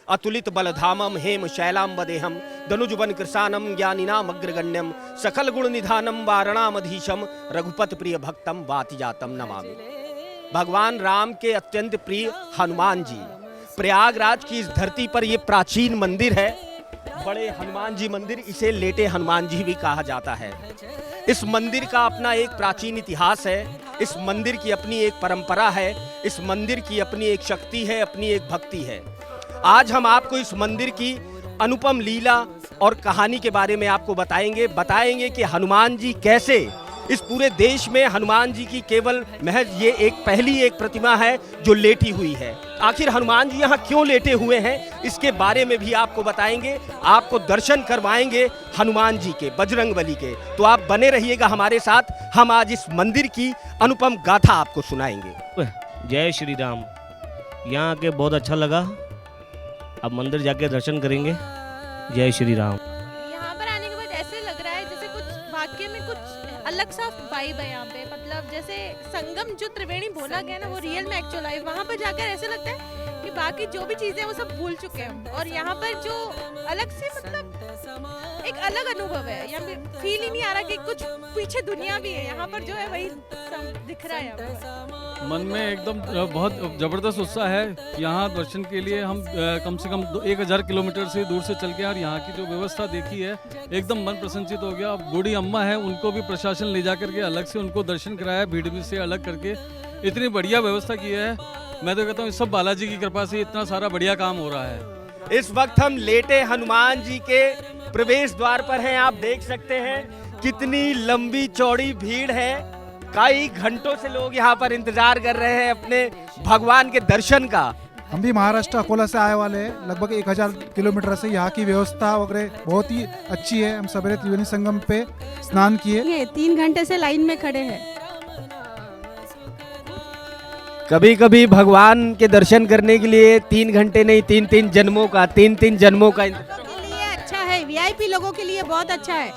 अतुलित बलधामम हेम शैलाम वदेहम दनुजवन कृशानम ज्ञानिनाम अग्रगण्यम सकल गुण निधानम वारणामधीशम रघुपत प्रिय भक्तम वातिजातम नमामि। भगवान राम के अत्यंत प्रिय हनुमान जी, प्रयागराज की इस धरती पर ये प्राचीन मंदिर है, बड़े हनुमान जी मंदिर, इसे लेटे हनुमान जी भी कहा जाता है। इस मंदिर का अपना एक प्राचीन इतिहास है, इस मंदिर की अपनी एक परंपरा है, इस मंदिर की अपनी एक शक्ति है, अपनी एक भक्ति है। आज हम आपको इस मंदिर की अनुपम लीला और कहानी के बारे में आपको बताएंगे कि हनुमान जी कैसे इस पूरे देश में हनुमान जी की केवल महज ये एक पहली एक प्रतिमा है जो लेटी हुई है। आखिर हनुमान जी यहाँ क्यों लेटे हुए हैं, इसके बारे में भी आपको बताएंगे, आपको दर्शन करवाएंगे हनुमान जी के, बजरंगबली के। तो आप बने रहिएगा हमारे साथ, हम आज इस मंदिर की अनुपम गाथा आपको सुनाएंगे। जय श्री राम। यहाँ आके बहुत अच्छा लगा, अब मंदिर जाके दर्शन करेंगे। जय श्री राम। यहाँ पर आने के बाद ऐसे लग रहा है जैसे कुछ वाक्य में कुछ अलग सा वाइब है यहाँ पे, मतलब जैसे संगम जो त्रिवेणी बोला गया ना वो रियल में एक्चुअल है। वहाँ पर जाकर ऐसे लगता है कि बाकी जो भी चीजें वो सब भूल चुके हैं हम, और यहाँ पर जो अलग से मतलब एक अलग अनुभव है। यहाँ पे फील ही नहीं आ रहा कि कुछ पीछे दुनिया भी है, यहाँ पर जो है वही सब दिख रहा है। यहाँ पर मन में एकदम बहुत जबरदस्त उत्साह है। यहाँ दर्शन के लिए हम कम से कम 1000 किलोमीटर से दूर से चल के, और यहाँ की जो व्यवस्था देखी है एकदम मन प्रसन्नचित हो गया। बूढ़ी अम्मा है, उनको भी प्रशासन ले जा करके अलग से उनको दर्शन कराया, भीड़ में से अलग करके इतनी बढ़िया व्यवस्था की है। मैं तो कहता हूँ सब बालाजी की कृपा से इतना सारा बढ़िया काम हो रहा है। इस वक्त हम लेटे हनुमान जी के प्रवेश द्वार पर हैं। आप देख सकते हैं कितनी लंबी चौड़ी भीड़ है, कई घंटों से लोग यहाँ पर इंतजार कर रहे हैं अपने भगवान के दर्शन का। हम भी महाराष्ट्र अकोला से आए वाले हैं, लगभग 1000 किलोमीटर से। यहाँ की व्यवस्था वगैरह बहुत ही अच्छी है। हम सवेरे त्रिवेणी संगम पे स्नान किए, 3 घंटे से लाइन में खड़े हैं। कभी कभी भगवान के दर्शन करने के लिए 3 घंटे नहीं, 3 जन्मों का के लिए अच्छा है, वीआईपी लोगों के लिए बहुत अच्छा है।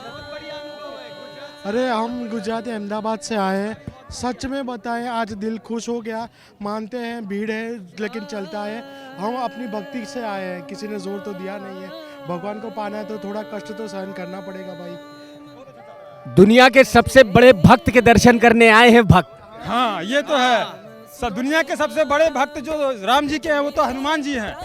अरे हम गुजरात अहमदाबाद से आए हैं, सच में बताएं आज दिल खुश हो गया। मानते हैं भीड़ है लेकिन चलता है। हम अपनी भक्ति से आए हैं, किसी ने जोर तो दिया नहीं है। भगवान को पाना है तो थोड़ा कष्ट तो सहन करना पड़ेगा भाई। दुनिया के सबसे बड़े भक्त के दर्शन करने आए हैं भक्त। हाँ ये तो है, सब दुनिया के सबसे बड़े भक्त जो राम जी के हैं वो तो हनुमान जी हैं,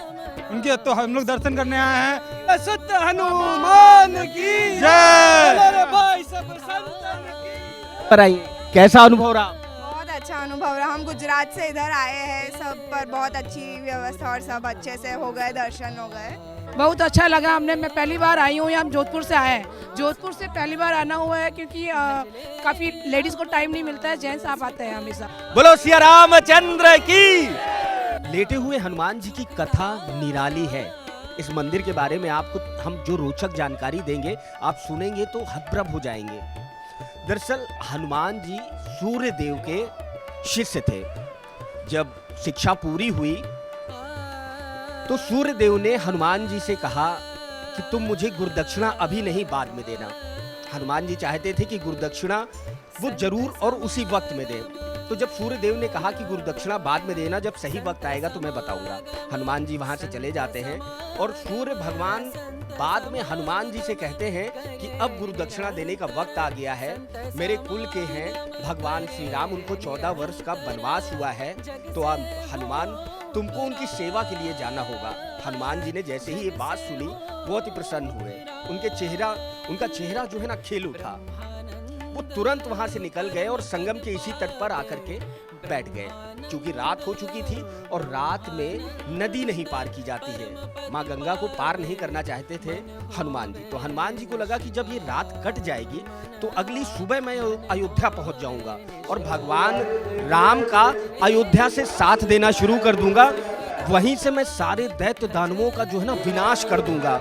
उनके तो हम लोग दर्शन करने आए हैं। सत्य हनुमान की जय। भाई सब संतन की। पर आइए, कैसा अनुभव रहा? बहुत अच्छा अनुभव रहा। हम गुजरात से इधर आए हैं, सब पर बहुत अच्छी व्यवस्था और सब अच्छे से हो गए, दर्शन हो गए। बहुत अच्छा लगा। मैं पहली बार आई हूँ, हम जोधपुर से आए हैं। जोधपुर से पहली बार आना हुआ है क्योंकि काफी लेडीज को टाइम नहीं मिलता है, जेंट्स आप आते हैं हमेशा। बोलो सिया रामचंद्र की। लेटे हुए हनुमान जी की कथा निराली है। इस मंदिर के बारे में आपको हम जो रोचक जानकारी देंगे, आप सुनेंगे तो हतप्रभ हो जाएंगे। दरअसल हनुमान जी सूर्य देव के शिष्य थे। जब शिक्षा पूरी हुई तो सूर्य देव ने हनुमान जी से कहा कि तुम मुझे गुरुदक्षिणा अभी नहीं, बाद में देना। हनुमान जी चाहते थे कि गुरुदक्षिणा वो जरूर और उसी वक्त में दे। तो जब सूर्य देव ने कहा कि गुरुदक्षिणा बाद में देना, जब सही वक्त आएगा तो मैं बताऊंगा। हनुमान जी वहां से चले जाते हैं और सूर्य भगवान बाद में हनुमान जी से कहते हैं कि अब गुरुदक्षिणा देने का वक्त आ गया है। मेरे कुल के हैं भगवान श्री राम, उनको 14 वर्ष का वनवास हुआ है, तो अब हनुमान तुमको उनकी सेवा के लिए जाना होगा। हनुमान जी ने जैसे ही ये बात सुनी बहुत ही प्रसन्न हुए। उनका चेहरा जो है ना खिल उठा। वो तुरंत वहां से निकल गए और संगम के इसी तट पर आकर के बैठ गए। क्योंकि रात हो चुकी थी और रात में नदी नहीं पार की जाती है, माँ गंगा को पार नहीं करना चाहते थे हनुमान जी। तो हनुमान जी को लगा कि जब ये रात कट जाएगी तो अगली सुबह मैं अयोध्या पहुंच जाऊंगा और भगवान राम का अयोध्या से साथ देना शुरू कर दूंगा। वहीं से मैं सारे दैत्य दानवों का जो है ना विनाश कर दूंगा।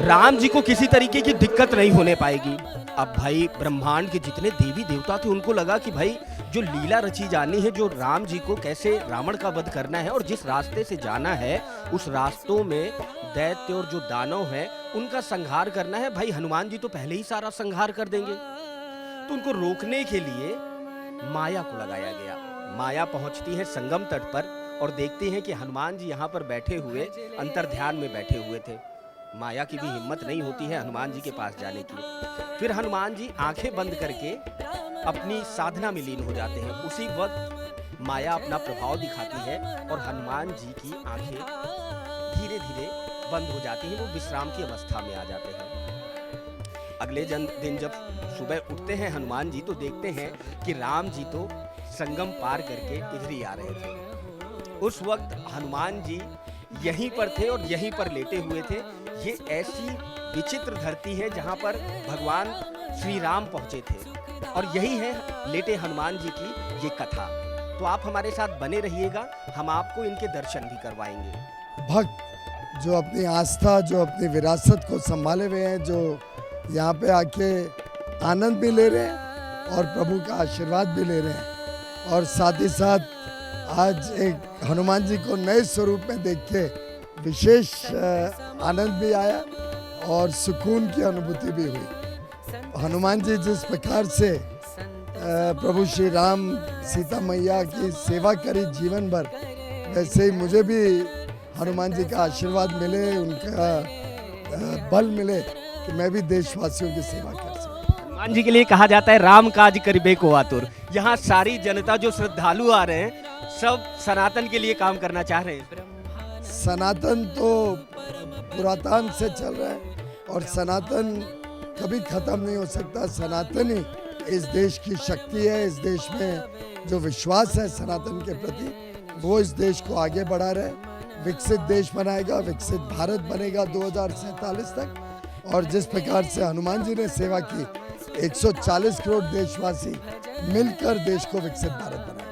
राम जी को किसी तरीके की दिक्कत नहीं होने पाएगी। अब भाई ब्रह्मांड के जितने देवी देवता थे उनको लगा कि भाई जो लीला रची जानी है, जो राम जी को कैसे रावण का वध करना है और जिस रास्ते से जाना है उस रास्तों में दैत्य और जो दानव हैं उनका संहार करना है। भाई हनुमान जी तो पहले ही सारा संहार कर देंगे। तो उनको रोकने के लिए माया को लगाया गया। माया पहुंचती है संगम तट पर और देखते हैं कि हनुमान जी यहाँ पर बैठे हुए अंतर ध्यान में बैठे हुए थे। माया की भी हिम्मत नहीं होती है हनुमान जी के पास जाने की। फिर हनुमान जी आंखें बंद करके अपनी साधना में लीन हो जाते हैं। उसी वक्त माया अपना प्रभाव दिखाती है और हनुमान जी की आंखें धीरे धीरे बंद हो जाती हैं, वो विश्राम की अवस्था में आ जाते हैं। अगले दिन जब सुबह उठते हैं हनुमान जी तो देखते हैं कि राम जी तो संगम पार करके इधर ही आ रहे थे। उस वक्त हनुमान जी यहीं पर थे और यहीं पर लेटे हुए थे। ये ऐसी विचित्र धरती है जहाँ पर भगवान श्री राम पहुँचे थे और यही है लेटे हनुमान जी की ये कथा। तो आप हमारे साथ बने रहिएगा, हम आपको इनके दर्शन भी करवाएंगे। भक्त जो अपनी आस्था, जो अपनी विरासत को संभाले हुए हैं, जो यहाँ पे आके आनंद भी ले रहे हैं और प्रभु का आशीर्वाद भी ले रहे हैं। और साथ ही साथ आज एक हनुमान जी को नए स्वरूप में देख के विशेष आनंद भी आया और सुकून की अनुभूति भी हुई। हनुमान जी जिस प्रकार से प्रभु श्री राम सीता मैया की सेवा करी जीवन भर, वैसे ही मुझे भी हनुमान जी का आशीर्वाद मिले, उनका बल मिले कि मैं भी देशवासियों की सेवा कर सकूं। हनुमान जी के लिए कहा जाता है राम काज करिबे को आतुर। यहाँ सारी जनता जो श्रद्धालु आ रहे हैं सब सनातन के लिए काम करना चाह रहे हैं। सनातन तो पुरातन से चल रहा है और सनातन कभी खत्म नहीं हो सकता। सनातन ही इस देश की शक्ति है। इस देश में जो विश्वास है सनातन के प्रति, वो इस देश को आगे बढ़ा रहा है, विकसित देश बनाएगा, विकसित भारत बनेगा 2047 तक। और जिस प्रकार से हनुमान जी ने सेवा की, 140 करोड़ देशवासी मिलकर देश को विकसित भारत बनाएंगे।